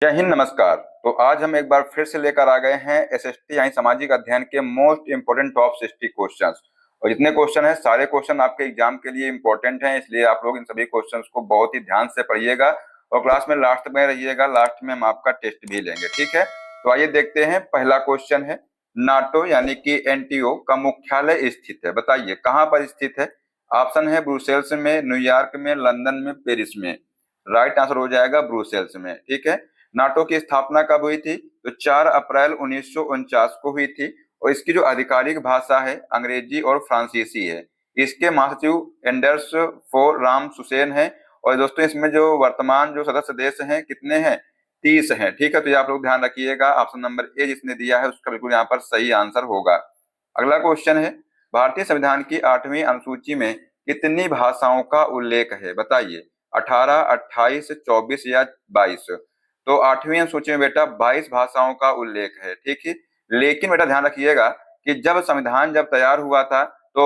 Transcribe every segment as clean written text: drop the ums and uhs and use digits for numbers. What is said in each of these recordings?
जय हिंद, नमस्कार। तो आज हम एक बार फिर से लेकर आ गए हैं एसएसटी यानी सामाजिक अध्ययन के मोस्ट इंपोर्टेंट टॉप 60 क्वेश्चंस। और जितने क्वेश्चन हैं सारे क्वेश्चन आपके एग्जाम के लिए इंपॉर्टेंट हैं, इसलिए आप लोग इन सभी क्वेश्चंस को बहुत ही ध्यान से पढ़िएगा और क्लास में लास्ट में रहिएगा। लास्ट में हम आपका टेस्ट भी लेंगे, ठीक है। तो आइए देखते हैं। पहला क्वेश्चन है, नाटो यानी कि एनटीओ का मुख्यालय स्थित है, बताइए कहाँ पर स्थित है। ऑप्शन है ब्रुसेल्स में, न्यूयॉर्क में, लंदन में, पेरिस में। राइट आंसर हो जाएगा ब्रुसेल्स में, ठीक है। नाटो की स्थापना कब हुई थी? तो 4 अप्रैल 1949 को हुई थी और इसकी जो आधिकारिक भाषा है अंग्रेजी और फ्रांसीसी है। इसके महासचिव एंडर्स फोर राम सुसेन है। और दोस्तों इसमें जो वर्तमान जो सदस्य देश हैं कितने हैं? 30 हैं, ठीक है। तो ये आप लोग ध्यान रखिएगा। ऑप्शन नंबर ए जिसने दिया है उसका बिल्कुल यहाँ पर सही आंसर होगा। अगला क्वेश्चन है, भारतीय संविधान की 8वीं अनुसूची में कितनी भाषाओं का उल्लेख है, बताइए। 18, 28, 24 या 22? तो 8वीं अनुसूची में बेटा 22 भाषाओं का उल्लेख है, ठीक है। लेकिन बेटा ध्यान रखिएगा कि जब संविधान जब तैयार हुआ था तो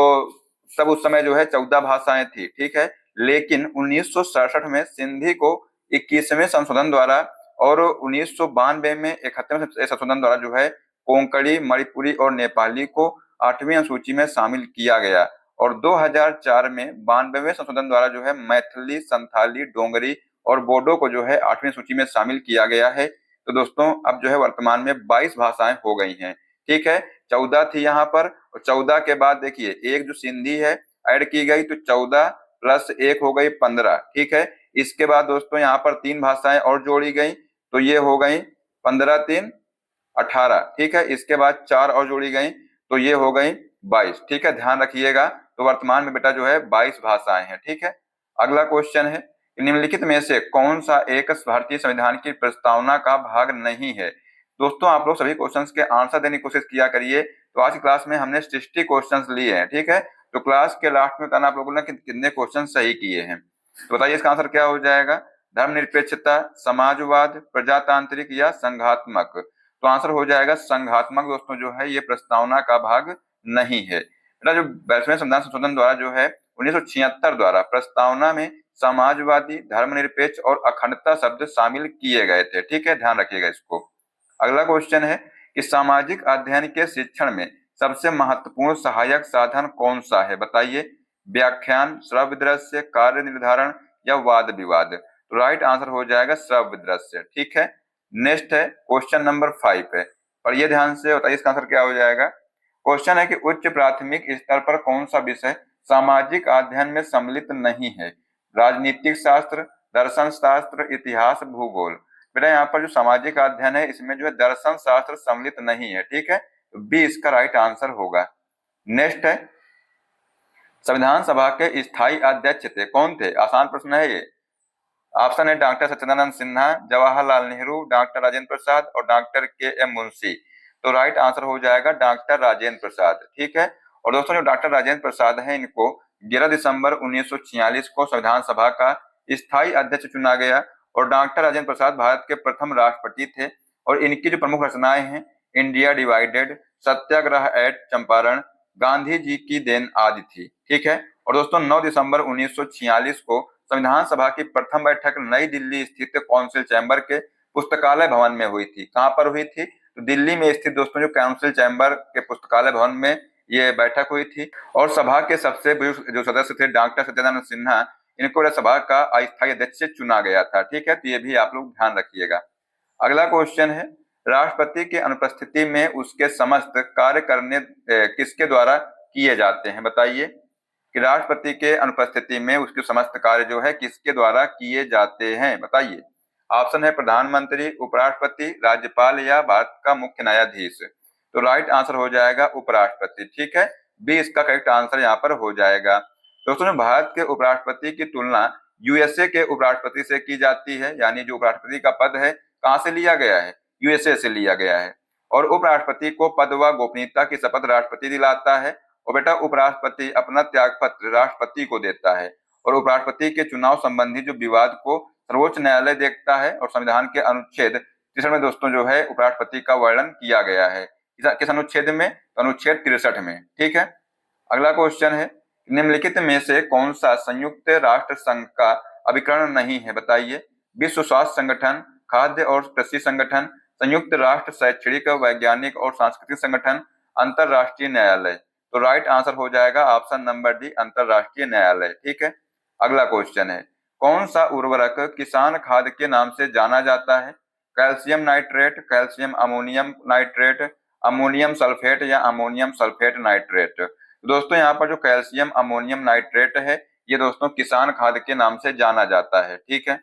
तब उस समय जो है 14 भाषाएं थी, ठीक है। लेकिन 1967 में सिंधी को 21वें संशोधन द्वारा और 1992 में 71वें संशोधन द्वारा जो है कोंकणी, मणिपुरी और नेपाली को 8वीं अनुसूची में शामिल किया गया। और 2004 में 92वें संशोधन द्वारा जो है मैथिली, संथाली, डोगरी और बोडो को जो है 8वीं सूची में शामिल किया गया है। तो दोस्तों अब जो है वर्तमान में 22 भाषाएं हो गई हैं, ठीक है। 14 थी यहाँ पर और 14 के बाद देखिए एक जो सिंधी है ऐड की गई, तो 14 प्लस 1 हो गई 15, ठीक है। इसके बाद दोस्तों यहाँ पर 3 भाषाएं और जोड़ी गई, तो ये हो गई 15 3 18, ठीक है। इसके बाद 4 और जोड़ी गई तो ये हो गई 22, ठीक है। ध्यान रखिएगा। तो वर्तमान में बेटा जो है 22 भाषाएं हैं, ठीक है। अगला क्वेश्चन है, निम्नलिखित में से कौन सा एक भारतीय संविधान की प्रस्तावना का भाग नहीं है। दोस्तों आप लोग सभी क्वेश्चंस के आंसर देने की कोशिश किया करिए। तो आज की क्लास में हमने 60 क्वेश्चंस लिए हैं, ठीक है। तो क्लास के लास्ट में बताना आप लोगों ने कितने क्वेश्चन सही किए हैं। तो बताइए इसका आंसर क्या हो जाएगा। धर्मनिरपेक्षता, समाजवाद, प्रजातांत्रिक या संघात्मक? तो आंसर हो जाएगा संघात्मक। दोस्तों जो है ये प्रस्तावना का भाग नहीं है। बेटा जो 22वें संविधान संशोधन द्वारा जो है 1976 द्वारा प्रस्तावना में समाजवादी, धर्मनिरपेक्ष और अखंडता शब्द शामिल किए गए थे, ठीक है। ध्यान रखिएगा इसको। अगला क्वेश्चन है कि सामाजिक अध्ययन के शिक्षण में सबसे महत्वपूर्ण सहायक साधन कौन सा है, बताइए। व्याख्यान, श्रव्य दृश्य, कार्य निर्धारण या वाद विवाद? तो राइट आंसर हो जाएगा श्रव्य दृश्य, ठीक है। नेक्स्ट है क्वेश्चन नंबर 5 है, पढ़िए ध्यान से, बताइए इसका आंसर क्या हो जाएगा। क्वेश्चन है कि उच्च प्राथमिक स्तर पर कौन सा विषय सामाजिक अध्ययन में सम्मिलित नहीं है। राजनीतिक शास्त्र, दर्शन शास्त्र, इतिहास, भूगोल? बेटा यहाँ पर जो सामाजिक अध्ययन है इसमें जो है दर्शन शास्त्र सम्मिलित नहीं है, ठीक है। तो बी इसका राइट आंसर होगा। नेक्स्ट है, संविधान सभा के स्थायी अध्यक्ष थे कौन थे? आसान प्रश्न है ये। ऑप्शन है डॉक्टर सच्चिदानंद सिन्हा, जवाहरलाल नेहरू, डॉक्टर राजेंद्र प्रसाद और डॉक्टर के एम मुंशी। तो राइट आंसर हो जाएगा डॉक्टर राजेंद्र प्रसाद, ठीक है। और दोस्तों जो डॉक्टर राजेंद्र प्रसाद हैं इनको 11 दिसंबर 1946 को संविधान सभा का स्थायी अध्यक्ष चुना गया। और डॉक्टर राजेंद्र प्रसाद भारत के प्रथम राष्ट्रपति थे। और इनकी जो प्रमुख रचनाएं हैं इंडिया डिवाइडेड, सत्याग्रह एट चंपारण, गांधी जी की देन आदि थी, ठीक है। और दोस्तों 9 दिसंबर 1946 को संविधान सभा की प्रथम बैठक नई दिल्ली स्थित काउंसिल चैम्बर के पुस्तकालय भवन में हुई थी। कहां पर हुई थी? तो दिल्ली में स्थित दोस्तों जो काउंसिल चैम्बर के पुस्तकालय भवन में ये बैठक हुई थी। और सभा के सबसे बुजुर्ग जो सदस्य थे डॉक्टर सत्यानंद सिन्हा, इनको सभा का अस्थायी अध्यक्ष चुना गया था, ठीक है। तो ये भी आप लोग ध्यान रखिएगा। अगला क्वेश्चन है, राष्ट्रपति की अनुपस्थिति में उसके समस्त कार्य करने किसके द्वारा किए जाते हैं, बताइए। कि राष्ट्रपति के अनुपस्थिति में उसके समस्त कार्य जो है किसके द्वारा किए जाते हैं, बताइए। ऑप्शन है प्रधानमंत्री, उपराष्ट्रपति, राज्यपाल या भारत का मुख्य न्यायाधीश? तो राइट आंसर हो जाएगा उपराष्ट्रपति, ठीक है। बी इसका करेक्ट आंसर यहाँ पर हो जाएगा। दोस्तों भारत के उपराष्ट्रपति की तुलना यूएसए के उपराष्ट्रपति से की जाती है, यानी जो उपराष्ट्रपति का पद है कहाँ से लिया गया है? यूएसए से लिया गया है। और उपराष्ट्रपति को पद व गोपनीयता की शपथ राष्ट्रपति दिलाता है। और बेटा उपराष्ट्रपति अपना त्यागपत्र राष्ट्रपति को देता है। और उपराष्ट्रपति के चुनाव संबंधी जो विवाद को सर्वोच्च न्यायालय देखता है। और संविधान के अनुच्छेद 63 में दोस्तों जो है उपराष्ट्रपति का वर्णन किया गया है। किस अनुच्छेद में? तो अनुच्छेद 63 में, ठीक है। अगला क्वेश्चन है, निम्नलिखित में से कौन सा संयुक्त राष्ट्र संघ का अभिकरण नहीं है, बताइए। विश्व स्वास्थ्य संगठन, खाद्य और कृषि संगठन, संयुक्त राष्ट्र शैक्षणिक वैज्ञानिक और सांस्कृतिक संगठन, अंतरराष्ट्रीय न्यायालय। तो राइट आंसर हो जाएगा ऑप्शन नंबर डी, अंतरराष्ट्रीय न्यायालय। ठीक है, अगला क्वेश्चन है, कौन सा उर्वरक किसान खाद के नाम से जाना जाता है? Calcium nitrate, calcium ammonium nitrate, ammonium sulphate या अमोनियम सल्फेट नाइट्रेट। दोस्तों यहाँ पर जो कैल्शियम अमोनियम नाइट्रेट है ये दोस्तों किसान खाद के नाम से जाना जाता है। ठीक है,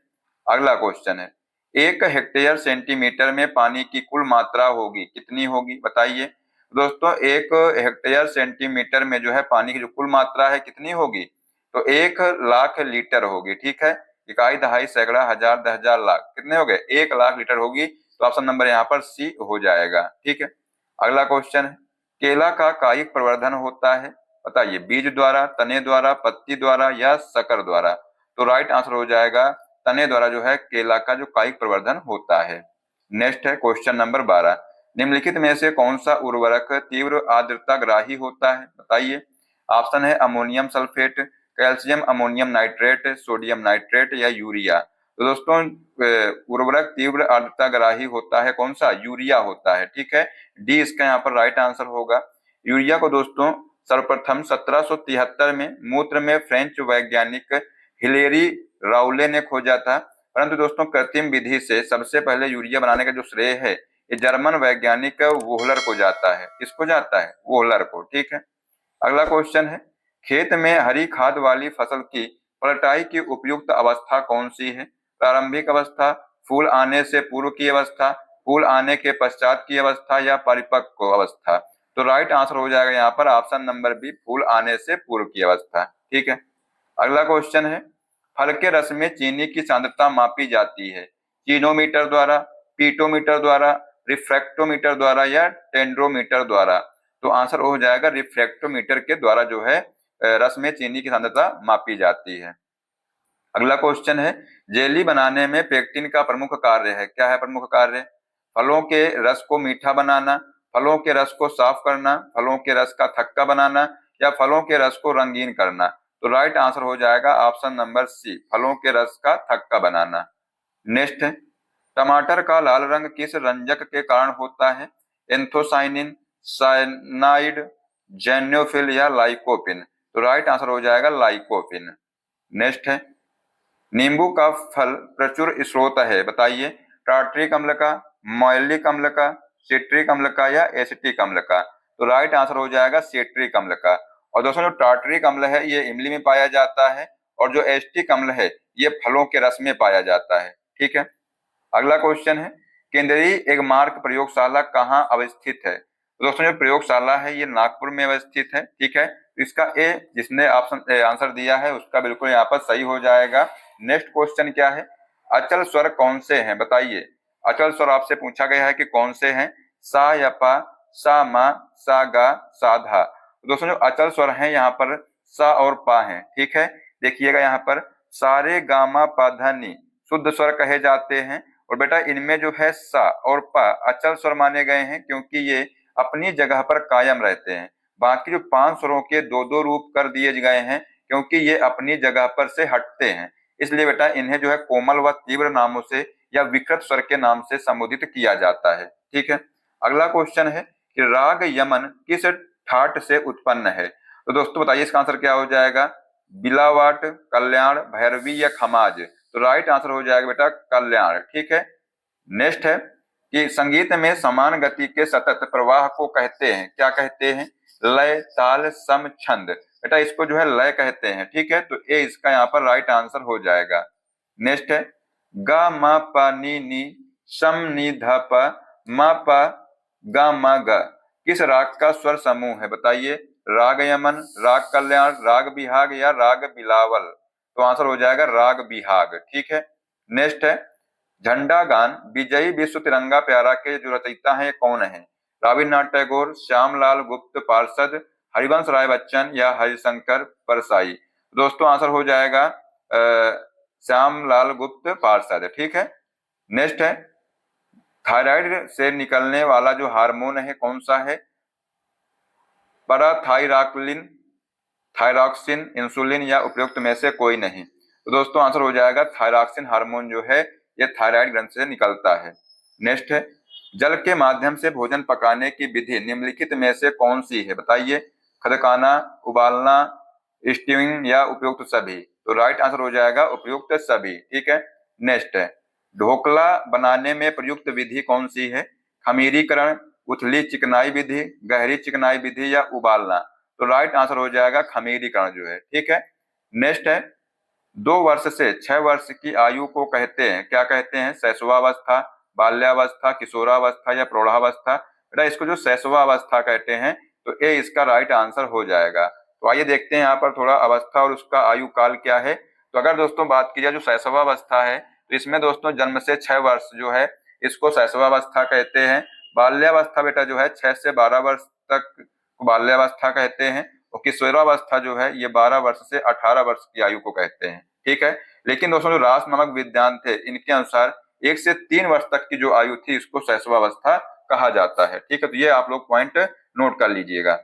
अगला क्वेश्चन है, 1 हेक्टेयर सेंटीमीटर में पानी की कुल मात्रा होगी, कितनी होगी बताइए? दोस्तों 1 हेक्टेयर सेंटीमीटर में जो है पानी की जो कुल मात्रा है कितनी होगी? तो 1 लाख लीटर होगी। ठीक है, इकाई, दहाई, सैकड़ा, हजार, 10,000, लाख, कितने हो गए? 1 लाख लीटर होगी। तो ऑप्शन नंबर यहाँ पर सी हो जाएगा। ठीक है, अगला क्वेश्चन है, केला का कायिक प्रवर्धन होता है, बताइए, बीज द्वारा, तने द्वारा, पत्ती द्वारा या सकर द्वारा? तो राइट आंसर हो जाएगा तने द्वारा जो है केला का जो कायिक प्रवर्धन होता है। नेक्स्ट है क्वेश्चन नंबर 12, निम्नलिखित में से कौन सा उर्वरक तीव्र आर्द्रता ग्राही होता है, बताइए? ऑप्शन है ammonium sulphate, calcium ammonium nitrate, sodium nitrate या यूरिया। तो दोस्तों उर्वरक तीव्र आर्द्रता ग्राही होता है कौन सा? यूरिया होता है। ठीक है, डी इसका यहाँ पर राइट आंसर होगा। यूरिया को दोस्तों सर्वप्रथम 1773 में मूत्र में फ्रेंच वैज्ञानिक हिलेरी राउले ने खोजा था, परंतु दोस्तों कृत्रिम विधि से सबसे पहले यूरिया बनाने का जो श्रेय है ये जर्मन वैज्ञानिक वोहलर को जाता है। किसको जाता है? वोहलर को। ठीक है, अगला क्वेश्चन है, खेत में हरी खाद वाली फसल की पलटाई की उपयुक्त अवस्था कौन सी है? प्रारंभिक अवस्था, फूल आने से पूर्व की अवस्था, फूल आने के पश्चात की अवस्था या परिपक्व अवस्था? तो राइट आंसर हो जाएगा यहाँ पर ऑप्शन नंबर बी, फूल आने से पूर्व की अवस्था। ठीक है, अगला क्वेश्चन है, फल के रस में चीनी की सांद्रता मापी जाती है, चीनोमीटर द्वारा, पीटोमीटर द्वारा, रिफ्रैक्टोमीटर द्वारा या टेंड्रोमीटर द्वारा? तो आंसर हो जाएगा रिफ्रैक्टोमीटर के द्वारा जो है रस में चीनी की सांद्रता मापी जाती है। अगला क्वेश्चन है, जेली बनाने में पेक्टिन का प्रमुख कार्य है, क्या है प्रमुख कार्य? फलों के रस को मीठा बनाना, फलों के रस को साफ करना, फलों के रस का थक्का बनाना या फलों के रस को रंगीन करना? तो राइट आंसर हो जाएगा ऑप्शन नंबर सी, फलों के रस का थक्का बनाना। नेक्स्ट है, टमाटर का लाल रंग किस रंजक के कारण होता है? एंथोसाइनिन, साइनाइड, जेन्योफिल या लाइकोपिन? तो राइट आंसर हो जाएगा लाइकोपिन। नेक्स्ट है, नींबू का फल प्रचुर स्रोत है, बताइए? टार्ट्रिक अम्ल का, मौलिक अम्ल का, सिट्रिक अम्ल का या एसिटिक अम्ल का? तो राइट आंसर हो जाएगा सिट्रिक अम्ल का। और दोस्तों जो टार्ट्रिक अम्ल है ये इमली में पाया जाता है और जो एसिटिक अम्ल है ये फलों के रस में पाया जाता है। ठीक है, अगला क्वेश्चन है, केंद्रीय एगमार्क प्रयोगशाला कहाँ अवस्थित है? तो दोस्तों जो प्रयोगशाला है ये नागपुर में अवस्थित है। ठीक है, इसका ए जिसने ऑप्शन आंसर दिया है उसका बिल्कुल यहाँ पर सही हो जाएगा। नेक्स्ट क्वेश्चन क्या है, अचल स्वर कौन से हैं, बताइए? अचल स्वर आपसे पूछा गया है कि कौन से हैं, सा या पा, सा मा, सा गा, सा धा। दोस्तों जो अचल स्वर हैं यहाँ पर सा और पा हैं। ठीक है, देखिएगा यहाँ पर सारे गामा पा धा नी शुद्ध स्वर कहे जाते हैं और बेटा इनमें जो है सा और पा अचल स्वर माने गए हैं क्योंकि ये अपनी जगह पर कायम रहते हैं। बाकी जो 5 स्वरों के दो दो रूप कर दिए गए हैं क्योंकि ये अपनी जगह पर से हटते हैं, इसलिए बेटा इन्हें जो है कोमल व तीव्र नामों से या विकृत स्वर के नाम से संबोधित किया जाता है। ठीक है, अगला क्वेश्चन है कि राग यमन किस ठाट से उत्पन्न है? तो दोस्तों बताइए इसका आंसर क्या हो जाएगा? बिलावाट, कल्याण, भैरवी या खमाज? तो राइट आंसर हो जाएगा बेटा कल्याण। ठीक है, नेक्स्ट है कि संगीत में समान गति के सतत प्रवाह को कहते हैं, क्या कहते हैं? लय, ताल, सम, छंद? बेटा इसको जो है लय कहते हैं। ठीक है, तो ए इसका यहाँ पर राइट आंसर हो जाएगा। नेक्स्ट है, गा मा पा नी नी, सम नी धा पा, मा पा गा मा गा किस राग का स्वर समूह है, बताइए? राग यमन, राग कल्याण, राग बिहाग या राग बिलावल? तो आंसर हो जाएगा राग बिहाग। ठीक है, नेक्स्ट है, झंडा गान विजयी विश्व तिरंगा प्यारा के जो रचयिता हैं कौन है? रविन्द्रनाथ टैगोर, श्यामलाल गुप्त पार्षद, हरिवंश राय बच्चन या हरिशंकर परसाई? दोस्तों आंसर हो जाएगा श्यामलाल गुप्त पार्षद। ठीक है, नेक्स्ट है, थायराइड से निकलने वाला जो हार्मोन है कौन सा है? पैराथायरॉक्सिन, थायरॉक्सिन, इंसुलिन या उपयुक्त में से कोई नहीं? तो दोस्तों आंसर हो जाएगा थायरॉक्सिन हार्मोन जो है ये थायराइड ग्रंथि से निकलता है। नेक्स्ट है, जल के माध्यम से भोजन पकाने की विधि निम्नलिखित में से कौन सी है? बताइए, खदकाना, उबालना, स्टीमिंग या उपयुक्त सभी। तो राइट आंसर हो जाएगा उपयुक्त सभी। ठीक है। नेक्स्ट है, ढोकला बनाने में प्रयुक्त विधि कौन सी है? खमीरीकरण, उथली चिकनाई विधि, गहरी चिकनाई विधि या उबालना। तो राइट आंसर हो जाएगा खमीरीकरण जो है। ठीक है। नेक्स्ट है, 2 वर्ष से 6 वर्ष की आयु को कहते हैं, क्या कहते हैं? शैशवावस्था, बाल्यावस्था, किशोरावस्था या प्रौढ़ावस्था। बेटा इसको जो शैशवावस्था कहते हैं, तो ए इसका राइट आंसर हो जाएगा। तो आइए देखते हैं यहाँ पर थोड़ा अवस्था और उसका आयु काल क्या है। तो अगर दोस्तों बात की जाए जो शैशवावस्था है, तो इसमें दोस्तों जन्म से 6 वर्ष जो है इसको शैशवावस्था कहते हैं। बाल्यावस्था बेटा जो है 6 से 12 वर्ष तक बाल्यावस्था कहते हैं, और किशोरावस्था जो है ये 12 वर्ष से 18 वर्ष की आयु को कहते हैं। ठीक है। लेकिन दोस्तों जो रास नामक विद्वान थे, इनके अनुसार 1 से 3 वर्ष तक की जो आयु थी इसको शैशवावस्था कहा जाता है। ठीक है। तो ये आप लोग पॉइंट नोट कर लीजिएगा।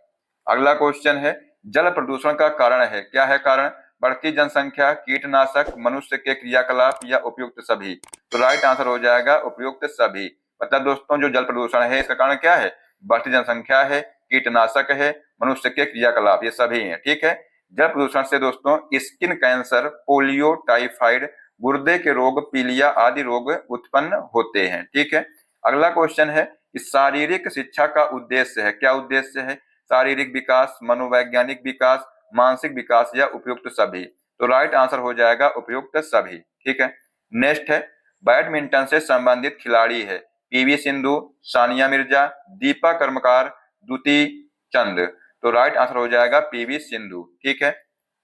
अगला क्वेश्चन है, जल प्रदूषण का कारण है, क्या है कारण? बढ़ती जनसंख्या, कीटनाशक, मनुष्य के क्रियाकलाप या उपयुक्त सभी। तो राइट आंसर हो जाएगा उपयुक्त सभी। मतलब दोस्तों जो जल प्रदूषण है इसका कारण क्या है? बढ़ती जनसंख्या है, कीटनाशक है, मनुष्य के क्रियाकलाप, ये सभी हैं। ठीक है। जल प्रदूषण से दोस्तों स्किन कैंसर, पोलियो, टाइफाइड, गुर्दे के रोग, पीलिया आदि रोग उत्पन्न होते हैं। ठीक है। अगला क्वेश्चन है, शारीरिक शिक्षा का उद्देश्य है, क्या उद्देश्य है? शारीरिक विकास, मनोवैज्ञानिक विकास, मानसिक विकास या उपयुक्त सभी। तो राइट आंसर हो जाएगा उपयुक्त सभी। ठीक है। नेक्स्ट है, बैडमिंटन से संबंधित खिलाड़ी है, पीवी सिंधु, सानिया मिर्जा, दीपा कर्मकार, द्युति चंद। तो राइट आंसर हो जाएगा पीवी सिंधु। ठीक है।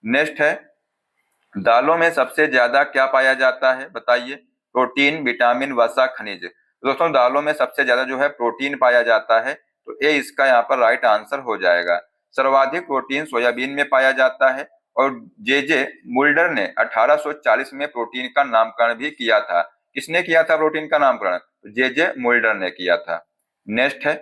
नेक्स्ट है, दालों में सबसे ज्यादा क्या पाया जाता है? बताइए, प्रोटीन, विटामिन, वसा, खनिज। दोस्तों दालों में सबसे ज्यादा जो है प्रोटीन पाया जाता है, तो ए इसका यहाँ पर राइट आंसर हो जाएगा। सर्वाधिक प्रोटीन सोयाबीन में पाया जाता है, और जे मुल्डर ने 1840 में प्रोटीन का नामकरण भी किया था। किसने किया था प्रोटीन का नामकरण? जे मुल्डर ने किया था। नेक्स्ट है,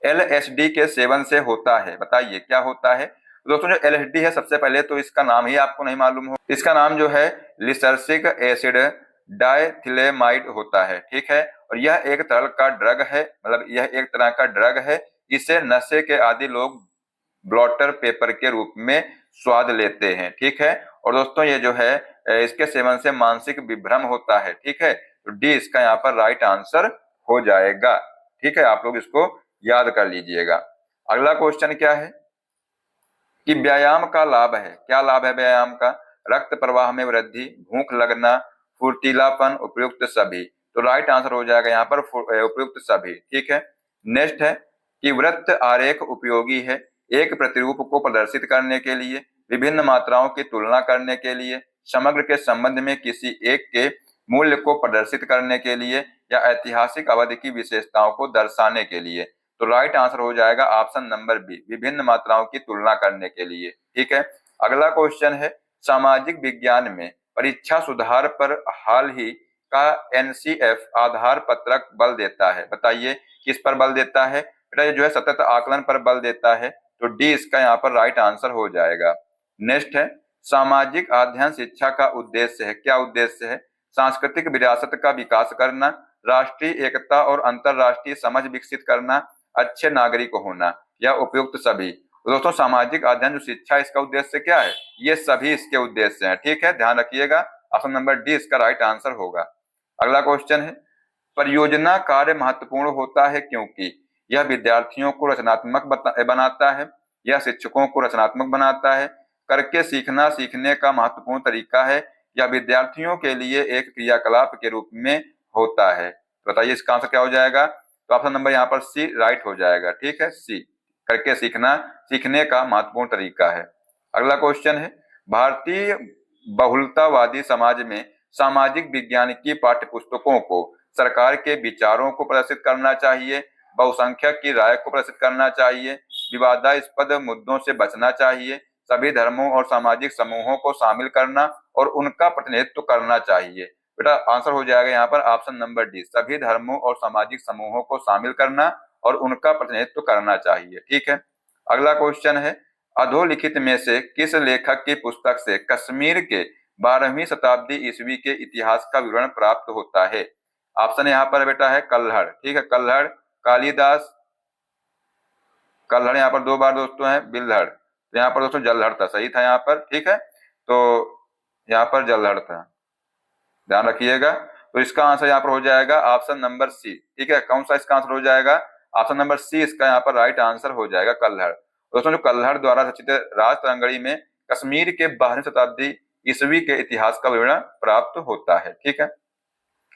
एलएसडी के सेवन से होता है, बताइए क्या होता है? दोस्तों जो एलएसडी है, सबसे पहले तो इसका नाम ही आपको नहीं मालूम हो, इसका नाम जो है लिसर्जिक एसिड डाइथिलेमाइड होता है। ठीक है। और यह एक तरह का ड्रग है, मतलब यह एक तरह का ड्रग है। इसे नशे के आदि लोग ब्लॉटर पेपर के रूप में स्वाद लेते हैं। ठीक है। और दोस्तों ये जो है इसके सेवन से मानसिक विभ्रम होता है। ठीक है। तो डी इसका यहाँ पर राइट आंसर हो जाएगा। ठीक है। आप लोग इसको याद कर लीजिएगा। अगला क्वेश्चन क्या है कि व्यायाम का लाभ है, क्या लाभ है व्यायाम का? रक्त प्रवाह में वृद्धि, भूख लगना, फुर्तीलापन, उपयुक्त सभी। तो राइट आंसर हो जाएगा यहाँ पर उपयुक्त सभी। ठीक है। नेक्स्ट है कि वृत्त आरेख उपयोगी है, एक प्रतिरूप को प्रदर्शित करने के लिए, विभिन्न मात्राओं की तुलना करने के लिए, समग्र के संबंध में किसी एक के मूल्य को प्रदर्शित करने के लिए, या ऐतिहासिक अवधि की विशेषताओं को दर्शाने के लिए। तो राइट आंसर हो जाएगा ऑप्शन नंबर बी, विभिन्न मात्राओं की तुलना करने के लिए। ठीक है। अगला क्वेश्चन है, सामाजिक विज्ञान में परीक्षा सुधार पर हाल ही का एनसीएफ आधार पत्रक बल देता है, बताइए किस पर बल देता है? बेटा ये जो है सतत आकलन पर बल देता है। तो डी इसका यहाँ पर राइट आंसर हो जाएगा। नेक्स्ट है, सामाजिक अध्ययन शिक्षा का उद्देश्य है, क्या उद्देश्य है? सांस्कृतिक विरासत का विकास करना, राष्ट्रीय एकता और अंतरराष्ट्रीय समझ विकसित करना, अच्छे नागरिक होना, या उपयुक्त सभी। तो दोस्तों सामाजिक अध्ययन जो शिक्षा इसका उद्देश्य क्या है? ये सभी इसके उद्देश्य हैं। ठीक है। ध्यान रखिएगा, ऑप्शन नंबर डी इसका राइट आंसर होगा। अगला क्वेश्चन है, परियोजना कार्य महत्वपूर्ण होता है क्योंकि यह विद्यार्थियों को रचनात्मक बनाता है, यह शिक्षकों को रचनात्मक बनाता है, करके सीखना सीखने का महत्वपूर्ण तरीका है, या विद्यार्थियों के लिए एक क्रियाकलाप के रूप में होता है। बताइए इसका आंसर क्या हो जाएगा? तो ऑप्शन नंबर यहाँ पर सी राइट हो जाएगा। ठीक है। सी, करके सीखना सीखने का महत्वपूर्ण तरीका है। अगला क्वेश्चन है, भारतीय बहुलतावादी समाज में सामाजिक विज्ञान की पाठ्य पुस्तकों को सरकार के विचारों को प्रदर्शित करना चाहिए, बहुसंख्यक की राय को प्रदर्शित करना चाहिए, विवादास्पद मुद्दों से बचना चाहिए, सभी धर्मों और सामाजिक समूहों को शामिल करना और उनका प्रतिनिधित्व करना चाहिए। बेटा आंसर हो जाएगा यहाँ पर ऑप्शन नंबर डी, सभी धर्मों और सामाजिक समूहों को शामिल करना और उनका प्रतिनिधित्व करना चाहिए। ठीक है। अगला क्वेश्चन है, अधोलिखित में से किस लेखक की पुस्तक से कश्मीर के 12वीं शताब्दी ईस्वी के इतिहास का विवरण प्राप्त होता है? ऑप्शन यहाँ पर बेटा है कल्हड़, ठीक है, कल्हड़, कालिदास, कल्हड़ यहाँ पर 2 बार दोस्तों है, बिल्हड़, तो यहाँ पर दोस्तों जल्हड़ था, सही था यहाँ पर, ठीक है, तो यहाँ पर जल्हड़ था, ध्यान रखिएगा। तो इसका आंसर यहाँ पर हो जाएगा ऑप्शन नंबर सी, ठीक है। कौन सा इसका आंसर हो जाएगा? ऑप्शन नंबर सी इसका यहाँ पर राइट आंसर हो जाएगा, कल्हड़। दोस्तों जो कल्हड़ द्वारा रचित राज तरंगणी में कश्मीर के 12वीं शताब्दी ईस्वी के इतिहास का विवरण प्राप्त होता है, ठीक है।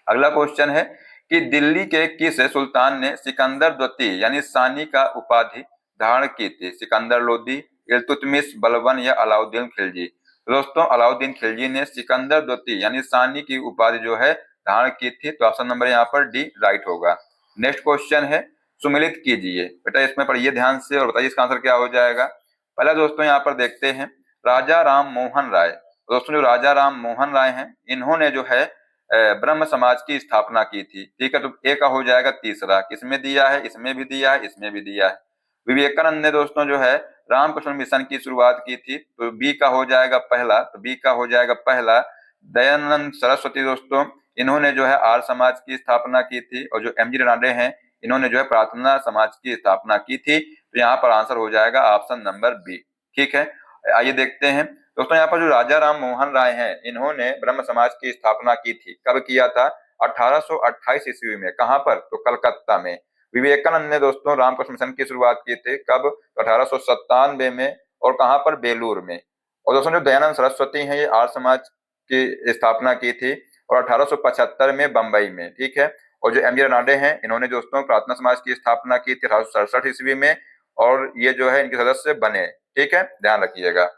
अगला क्वेश्चन है कि दिल्ली के किस सुल्तान ने सिकंदर द्वितीय यानी सानी का उपाधि धारण की थी? सिकंदर लोदी, इल्तुतमिश, बलबन या अलाउद्दीन खिलजी? तो दोस्तों अलाउद्दीन खिलजी ने सिकंदर द्वितीय यानी सानी की उपाधि जो है धारण की थी, तो ऑप्शन नंबर यहाँ पर डी राइट होगा। नेक्स्ट क्वेश्चन है, सुमिलित कीजिए बेटा, इसमें पढ़िए ध्यान से और बताइए इसका आंसर क्या हो जाएगा। पहला दोस्तों यहाँ पर देखते हैं राजा राम मोहन राय। दोस्तों जो राजा राम मोहन राय हैं इन्होंने जो है ब्रह्म समाज की स्थापना की थी, ठीक है। तो ए का हो जाएगा तीसरा, किसमें दिया है? इसमें भी दिया है, इसमें भी दिया है। विवेकानंद ने दोस्तों जो है रामकृष्ण मिशन की शुरुआत की थी, तो बी का हो जाएगा पहला, तो बी का हो जाएगा पहला। दयानंद सरस्वती दोस्तों इन्होंने जो है आर्य समाज की स्थापना की थी, और जो एम जी रनाडे हैं इन्होंने जो है प्रार्थना समाज की स्थापना की थी, तो यहाँ पर आंसर हो जाएगा ऑप्शन नंबर बी, ठीक है। आइए देखते हैं दोस्तों यहाँ पर जो राजा राम मोहन राय हैं इन्होंने ब्रह्म समाज की स्थापना की थी, कब किया था? 1828 ईस्वी में। कहां पर? तो कलकत्ता में। विवेकानंद ने दोस्तों रामकृष्ण मिशन की शुरुआत की थी, कब? 1897 में, और कहां पर? बेलूर में। और दोस्तों जो दयानंद सरस्वती हैं ये आर्य समाज की स्थापना की थी, और 1875 में बंबई में, ठीक है। और जो एम जी रनाडे हैं इन्होंने दोस्तों प्रार्थना समाज की स्थापना की थी 1867 ईस्वी में, और ये जो है इनके सदस्य बने, ठीक है, ध्यान रखिएगा।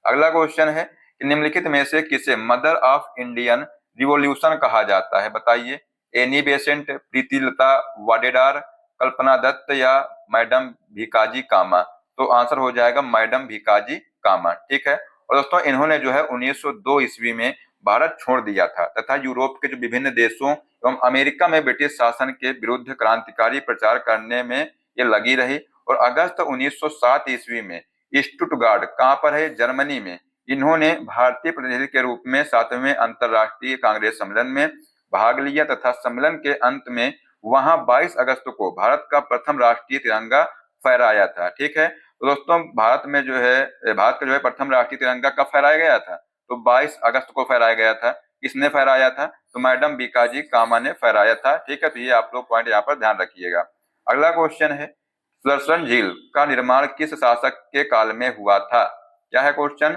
अगला क्वेश्चन है कि निम्नलिखित में से किसे मदर ऑफ इंडियन रिवॉल्यूशन कहा जाता है? बताइए। एनी बेसेंट, प्रीतिलता वाडेदार, कल्पना दत्त या मैडम भीकाजी कामा? तो आंसर हो जाएगा मैडम भीकाजी कामा, ठीक है। और दोस्तों इन्होंने जो है 1902 ईस्वी में भारत छोड़ दिया था तथा यूरोप के जो विभिन्न देशों एवं अमेरिका में ब्रिटिश शासन के विरुद्ध क्रांतिकारी प्रचार करने में ये लगी रही, और अगस्त 1907 ईस्वी में स्टुटगार्ड, कहां पर है? जर्मनी में, इन्होंने भारतीय प्रतिनिधि के रूप में 7वें अंतरराष्ट्रीय कांग्रेस सम्मेलन में भाग लिया तथा सम्मेलन के अंत में वहां 22 अगस्त को भारत का प्रथम राष्ट्रीय तिरंगा फहराया था, ठीक है। तो दोस्तों भारत में जो है भारत का जो है प्रथम राष्ट्रीय तिरंगा कब फहराया गया था? तो 22 अगस्त को फहराया गया था। किसने फहराया था? तो मैडम भीकाजी कामा ने फहराया था, ठीक है। तो ये आप लोग पॉइंट यहाँ पर ध्यान रखिएगा। अगला क्वेश्चन है सुदर्शन झील का निर्माण किस शासक के काल में हुआ था? क्या है क्वेश्चन?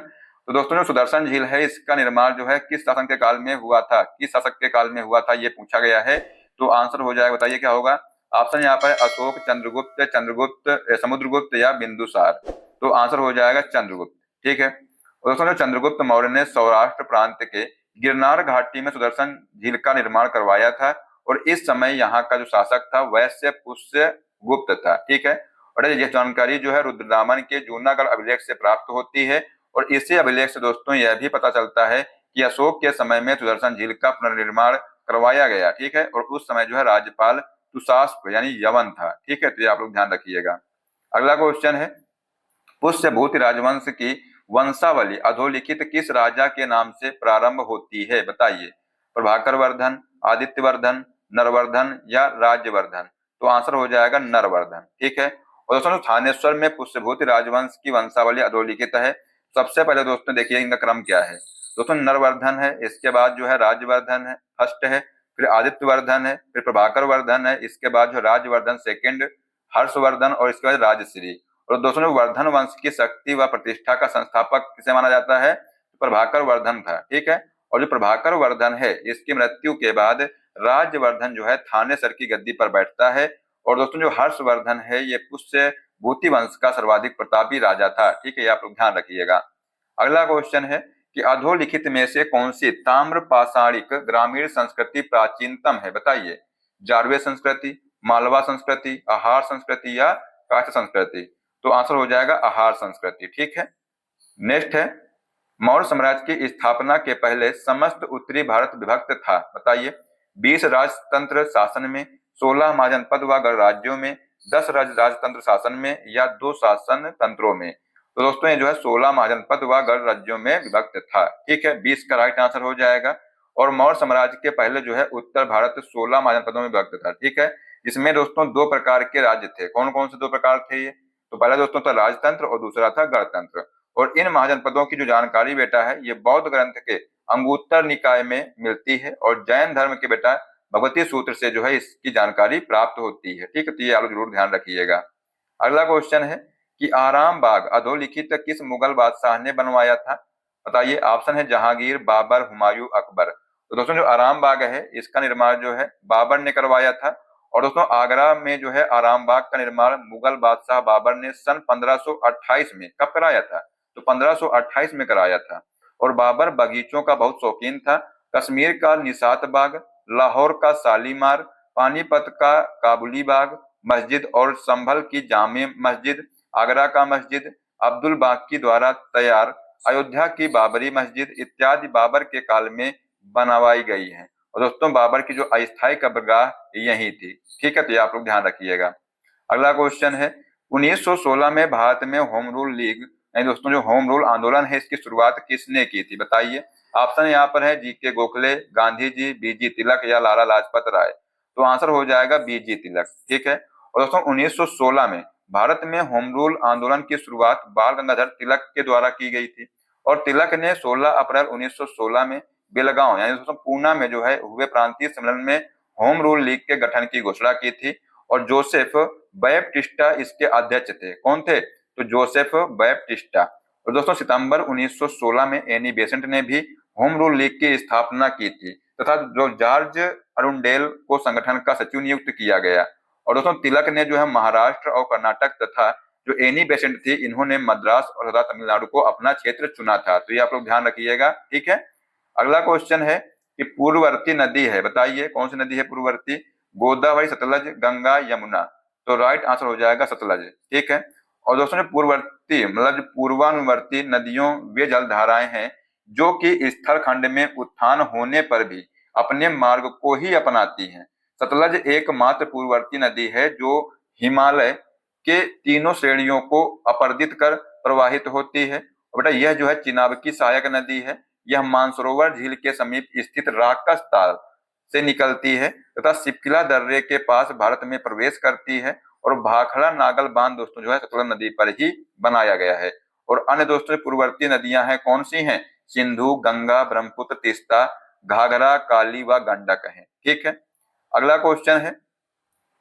तो दोस्तों जो सुदर्शन झील है इसका निर्माण जो है किस शासक के काल में हुआ था, किस शासक के काल में हुआ था, ये पूछा गया है। तो आंसर हो जाएगा, बताइए क्या होगा। ऑप्शन यहाँ पर अशोक, चंद्रगुप्त, समुद्रगुप्त या बिंदुसार? तो आंसर हो जाएगा चंद्रगुप्त, ठीक है। और दोस्तों जो चंद्रगुप्त मौर्य ने सौराष्ट्र प्रांत के गिरनार घाटी में सुदर्शन झील का निर्माण करवाया था, और इस समय यहाँ का जो शासक था वैश्य पुष्य गुप्त था, ठीक है। और यह जानकारी जो है रुद्रदामन के जूनागढ़ अभिलेख से प्राप्त होती है, और इसी अभिलेख से दोस्तों यह भी पता चलता है कि अशोक के समय में सुदर्शन झील का पुनर्निर्माण करवाया गया, ठीक है। और उस समय जो है राज्यपाल तुषास्प यानी यवन था, ठीक है। तो ये आप लोग ध्यान रखिएगा। अगला क्वेश्चन है पुष्यभूति राजवंश की वंशावली अधोलिखित किस राजा के नाम से प्रारंभ होती है? बताइए। प्रभाकर वर्धन, आदित्यवर्धन, नरवर्धन या राज्यवर्धन? तो आंसर हो जाएगा नरवर्धन, ठीक है। और दोस्तों थानेश्वर में पुष्यभूति राजवंश की वंशावली अधोलिखित है। सबसे पहले दोस्तों देखिए इनका क्रम क्या है। दोस्तों नरवर्धन है, इसके बाद जो है राज्यवर्धन है फर्स्ट है, फिर आदित्यवर्धन है, फिर प्रभाकर वर्धन है, इसके बाद जो राज्यवर्धन सेकंड, हर्षवर्धन, और इसके बाद राजश्री। और दोस्तों वर्धन वंश की शक्ति व प्रतिष्ठा का संस्थापक किसे माना जाता है? प्रभाकर वर्धन था, ठीक है। और जो प्रभाकर वर्धन है इसकी मृत्यु के बाद राज्यवर्धन जो है थानेसर की गद्दी पर बैठता है। और दोस्तों जो हर्षवर्धन है ये पुष्यभूति वंश का सर्वाधिक प्रतापी राजा था, ठीक है, ये आप लोग ध्यान रखिएगा। अगला क्वेश्चन है कि अधोलिखित में से कौन सी ताम्र पाषाणिक ग्रामीण संस्कृति प्राचीनतम है? बताइए। जारवे संस्कृति, मालवा संस्कृति, आहार संस्कृति या काष्ठ संस्कृति? तो आंसर हो जाएगा आहार संस्कृति, ठीक है। नेक्स्ट है मौर्य साम्राज्य की स्थापना के पहले समस्त उत्तरी भारत विभक्त था? बताइए। 20 राजतंत्र शासन में, 16 महाजनपद व गणराज्यों में, 10 राजतंत्र शासन में या 2 शासन तंत्रों में? तो दोस्तों ये जो है 16 महाजनपद व गण राज्यों में विभक्त था। ठीक है, 20 का राइट आंसर हो जाएगा। और मौर्य साम्राज्य के पहले जो है उत्तर भारत 16 महाजनपदों में विभक्त था। ठीक है, इसमें दोस्तों दो प्रकार के राज्य थे। कौन कौन से दो प्रकार थे ये? तो पहला दोस्तों था राजतंत्र और दूसरा था गणतंत्र। और इन महाजनपदों की जो जानकारी बेटा है ये बौद्ध ग्रंथ के अंगुत्तर निकाय में मिलती है और जैन धर्म के बेटा भगवती सूत्र से जो है इसकी जानकारी प्राप्त होती है। ठीक है, तो ये आप लोग जरूर ध्यान रखिएगा। अगला क्वेश्चन है कि आराम बाग अधोलिखित किस मुगल बादशाह ने बनवाया था? बताइए। ऑप्शन है जहांगीर, बाबर, हुमायूं, अकबर। तो दोस्तों जो आराम बाग है इसका निर्माण जो है बाबर ने करवाया था। और दोस्तों आगरा में जो है आराम बाग का निर्माण मुगल बादशाह बाबर ने सन 1528 में कब कराया था? तो 1528 में कराया था। और बाबर बगीचों का बहुत शौकीन था। कश्मीर का निशात बाग, लाहौर का शालीमार, पानीपत का काबुली बाग मस्जिद और संभल की जामे मस्जिद, आगरा का मस्जिद अब्दुल बाकी द्वारा तैयार, अयोध्या की बाबरी मस्जिद इत्यादि बाबर के काल में बनवाई गई है। और दोस्तों बाबर की जो अस्थायी कब्रगाह यही थी। ठीक है, तो ये आप लोग ध्यान रखिएगा। अगला क्वेश्चन है 1916 में भारत में होम रूल लीग यानी दोस्तों जो होम रूल आंदोलन है इसकी शुरुआत किसने की थी? बताइए। ऑप्शन यहाँ पर है जी.के. गोखले, गांधी जी, बी.जी. तिलक या लाला लाजपत राय। तो आंसर हो जाएगा बी.जी. तिलक। ठीक है, और दोस्तों 1916 में भारत में होम रूल आंदोलन की शुरुआत बाल गंगाधर तिलक के द्वारा की गई थी। और तिलक ने 16 अप्रैल 1916 में बेलगांव यानी दोस्तों पूना में जो है हुए प्रांतीय सम्मेलन में होम रूल लीग के गठन की घोषणा की थी। और जोसेफ बैप्टिस्टा इसके अध्यक्ष थे। कौन थे? तो जोसेफ बैप्टिस्टा। और दोस्तों सितंबर 1916 में एनी बेसेंट ने भी होम रूल लीग की स्थापना की थी तथा जो जॉर्ज अरुंडेल को संगठन का सचिव नियुक्त किया गया। और दोस्तों तिलक ने जो है महाराष्ट्र और कर्नाटक तथा जो एनी बेसेंट थी इन्होंने मद्रास और तथा तमिलनाडु को अपना क्षेत्र चुना था। तो ये आप लोग ध्यान रखिएगा। ठीक है, अगला क्वेश्चन है कि पूर्ववर्ती नदी है। बताइए कौन सी नदी है पूर्ववर्ती? गोदावरी, सतलज, गंगा, यमुना। तो राइट आंसर हो जाएगा सतलज। ठीक है, और दोस्तों पूर्ववर्ती मतलब पूर्वानुवर्ती नदियों वे जल धाराएं हैं जो कि स्थल खंड में उत्थान होने पर भी अपने मार्ग को ही अपनाती हैं। सतलज एकमात्र पूर्ववर्ती नदी है जो हिमालय के तीनों श्रेणियों को अपरदित कर प्रवाहित होती है। और बेटा यह जो है चिनाब की सहायक नदी है। यह मानसरोवर झील के समीप स्थित राकस ताल से निकलती है तथा सिपकिला दर्रे के पास भारत में प्रवेश करती है। और भाखड़ा नागल बांध दोस्तों जो है सतलज नदी पर ही बनाया गया है। और अन्य दोस्तों पूर्ववर्ती नदियां हैं कौन सी हैं? सिंधु, गंगा, ब्रह्मपुत्र, तीस्ता, घाघरा, काली व गंडक है। ठीक है, अगला क्वेश्चन है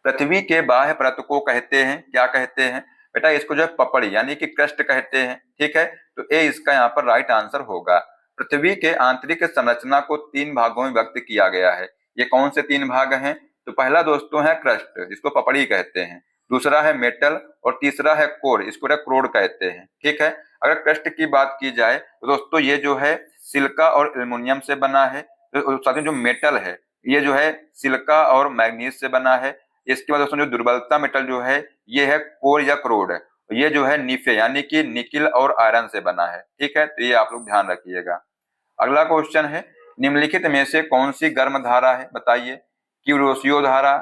पृथ्वी के बाह्य परत को कहते हैं क्या कहते हैं? बेटा इसको जो है पपड़ी यानी कि क्रस्ट कहते हैं। ठीक है, तो ए इसका यहाँ पर राइट आंसर होगा। पृथ्वी के आंतरिक संरचना को 3 भागों में व्यक्त किया गया है। ये कौन से 3 भाग हैं? तो पहला दोस्तों है क्रस्ट जिसको पपड़ी कहते हैं, दूसरा है मेटल और तीसरा है कोर, इसको क्रोड कहते हैं। ठीक है, अगर क्रस्ट की बात की जाए तो दोस्तों ये जो है सिलिका और एल्युमिनियम से बना है। तो साथ ही जो मेटल है ये जो है सिलिका और मैग्नीज से बना है। इसके बाद दोस्तों जो दुर्बलता मेटल जो है ये है कोर या क्रोड है। ये जो है निफे यानी कि निकिल और आयरन से बना है। ठीक है, तो ये आप लोग ध्यान रखिएगा। अगला क्वेश्चन है निम्नलिखित में से कौन सी गर्म धारा है? बताइए। क्यूरोसियो धारा,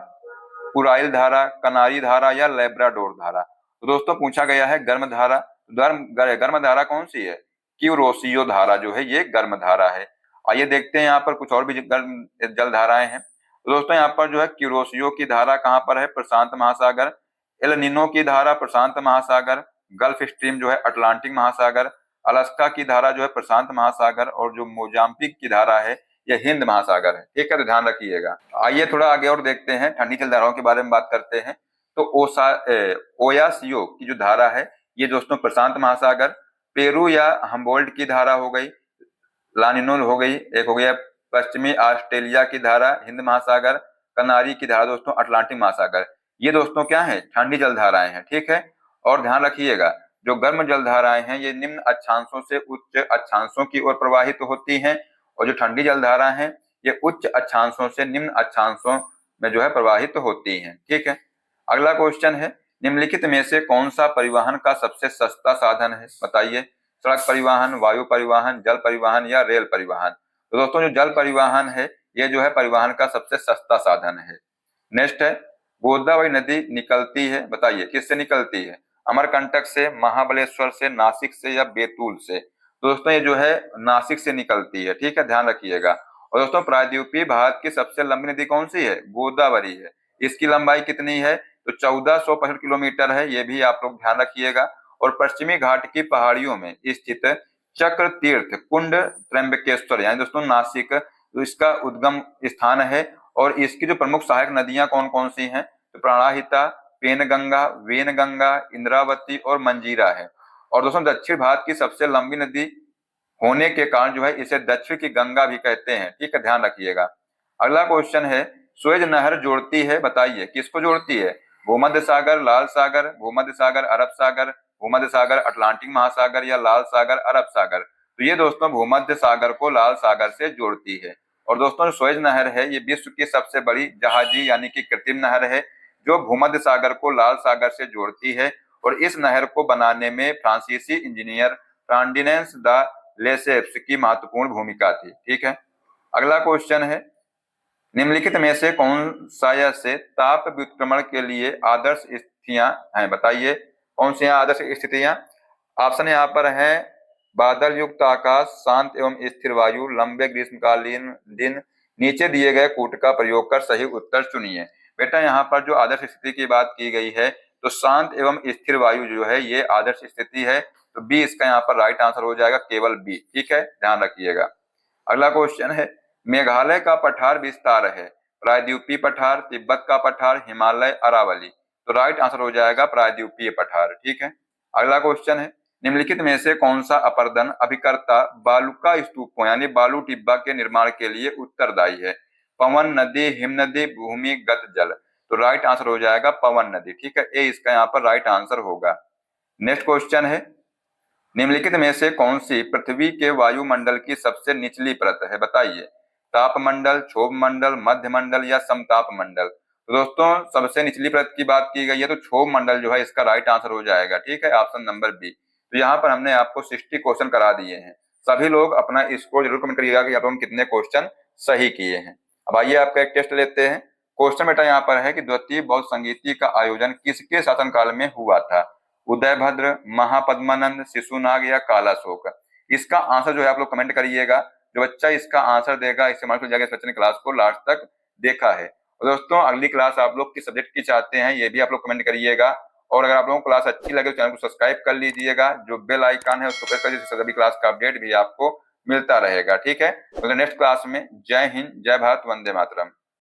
कुराइल धारा, कनारी धारा या लैब्राडोर धारा। तो दोस्तों पूछा गया है गर्म धारा। गर्म धारा कौन सी है? क्यूरोसियो धारा जो है ये गर्म धारा है। आइए देखते हैं यहाँ पर कुछ और भी गर्म जल धाराएं हैं। तो दोस्तों यहाँ पर जो है क्यूरोसियो की धारा कहाँ पर है? प्रशांत महासागर। एल नीनो की धारा प्रशांत महासागर। गल्फ स्ट्रीम जो है अटलांटिक महासागर। अलास्का की धारा जो है प्रशांत महासागर। और जो मोजाम्बिक की धारा है यह हिंद महासागर है। ठीक है, तो ध्यान रखिएगा। आइए थोड़ा आगे और देखते हैं, ठंडी जल धाराओं के बारे में बात करते हैं। तो ओयासियो की जो धारा है ये दोस्तों प्रशांत महासागर। पेरू या हम्बोल्ट की धारा हो गई, लानिनो हो गई, एक हो गया पश्चिमी ऑस्ट्रेलिया की धारा हिंद महासागर, कनारी की धारा दोस्तों अटलांटिक महासागर। ये दोस्तों क्या है? ठंडी जल धाराएं हैं। ठीक है, और ध्यान रखिएगा जो गर्म जल धाराएं हैं ये निम्न अक्षांशों से उच्च अक्षांशों की ओर प्रवाहित होती हैं। और जो ठंडी जल धारा है ये उच्च अक्षांशों से निम्न अक्षांशों में जो है प्रवाहित होती हैं। ठीक है, अगला क्वेश्चन है निम्नलिखित में से कौन सा परिवहन का सबसे सस्ता साधन है? बताइए। सड़क परिवहन, वायु परिवहन, जल परिवहन या रेल परिवहन। तो दोस्तों जो जल परिवहन है ये जो है परिवहन का सबसे सस्ता साधन है। नेक्स्ट है गोदावरी नदी निकलती है, बताइए किससे निकलती है? अमरकंटक से, महाबलेश्वर से, नासिक से या बैतूल से? तो दोस्तों ये जो है नासिक से निकलती है, ठीक है, ध्यान रखिएगा। और दोस्तों प्रायद्वीपीय भारत की सबसे लंबी नदी कौन सी है? गोदावरी है। इसकी लंबाई कितनी है? तो 1465 किलोमीटर है, ये भी आप लोग ध्यान रखिएगा। और पश्चिमी घाट की पहाड़ियों में स्थित चक्र तीर्थ कुंड त्र्यंबकेश्वर यानी दोस्तों नासिक, तो इसका उद्गम स्थान है। और इसकी जो प्रमुख सहायक नदियां कौन कौन सी हैं? तो प्राणहिता, पेनगंगा, वेनगंगा, इंद्रावती और मंजीरा है। और दोस्तों दक्षिण भारत की सबसे लंबी नदी होने के कारण जो है इसे दक्षिण की गंगा भी कहते हैं, ठीक है, ध्यान रखिएगा। अगला क्वेश्चन है, सुएज नहर जोड़ती है, बताइए किसको जोड़ती है? भूमध्य सागर, लाल सागर, भूमध्य सागर, अरब सागर, भूमध्य सागर, अटलांटिक महासागर या लाल सागर, अरब सागर? तो ये दोस्तों भूमध्य सागर को लाल सागर से जोड़ती है। और दोस्तों सुएज नहर है ये विश्व की सबसे बड़ी जहाजी यानी कि कृत्रिम नहर है, जो भूमध्य सागर को लाल सागर से जोड़ती है। और इस नहर को बनाने में फ्रांसीसी इंजीनियर फ्रांडिनेंस द लेसेप्स की महत्वपूर्ण भूमिका थी, ठीक है। अगला क्वेश्चन है, निम्नलिखित में से कौन सा से ताप व्युत्क्रमण के लिए आदर्श स्थितियां हैं, बताइए कौन सी आदर्श स्थितियां? ऑप्शन यहाँ पर है बादल युक्त आकाश, शांत एवं स्थिर वायु, लंबे ग्रीष्मकालीन दिन, नीचे दिए गए कूट का प्रयोग कर सही उत्तर चुनिए। बेटा यहाँ पर जो आदर्श स्थिति की बात की गई है तो शांत एवं स्थिर वायु जो है ये आदर्श स्थिति है, तो बी इसका यहाँ पर राइट आंसर हो जाएगा, केवल बी, ठीक है, ध्यान रखिएगा। अगला क्वेश्चन है, मेघालय का पठार विस्तार है, प्रायद्वीपीय पठार, तिब्बत का पठार, हिमालय, अरावली? तो राइट आंसर हो जाएगा प्रायद्वीपीय पठार, ठीक है। अगला क्वेश्चन है, निम्नलिखित में से कौन सा अपर्दन अभिकर्ता बालुका स्तूपों यानी बालू टिब्बा के निर्माण के लिए उत्तरदायी है? पवन नदी, हिम नदी, भूमिगत जल? तो राइट आंसर हो जाएगा पवन नदी, ठीक है, ए इसका यहाँ पर राइट आंसर होगा। नेक्स्ट क्वेश्चन है, निम्नलिखित में से कौन सी पृथ्वी के वायुमंडल की सबसे निचली परत है, बताइए? तापमंडल, क्षोभ मंडल, मध्य मंडल या समताप मंडल? तो दोस्तों सबसे निचली परत की बात की गई है तो क्षोभ मंडल जो है इसका राइट आंसर हो जाएगा, ठीक है, ऑप्शन नंबर बी। तो यहाँ पर हमने आपको 60 क्वेश्चन करा दिए हैं। सभी लोग अपना स्कोर जरूर कमेंट करिएगा कि आप लोग कितने क्वेश्चन सही किए हैं। अब आइए आपका एक टेस्ट लेते हैं। क्वेश्चन बेटा यहाँ पर है कि द्वितीय बौद्ध संगीति का आयोजन किसके शासनकाल में हुआ था? उदयभद्र, महापद्मानंद, शिशुनाग या कालाशोक? इसका आंसर जो है आप लोग कमेंट करिएगा। जो बच्चा इसका आंसर देगा इससे मालूम चल जाएगा इस बच्चे ने क्लास को लास्ट तक देखा है। और दोस्तों अगली क्लास आप लोग किस सब्जेक्ट की चाहते हैं ये भी आप लोग कमेंट करिएगा। और अगर आप लोगों को क्लास अच्छी लगे तो चैनल को सब्सक्राइब कर लीजिएगा, जो बेल आइकन है उसको प्रेस कर दीजिए, सभी क्लास का अपडेट भी आपको मिलता रहेगा, ठीक है। तो नेक्स्ट क्लास में जय हिंद, जय भारत, वंदे मातरम।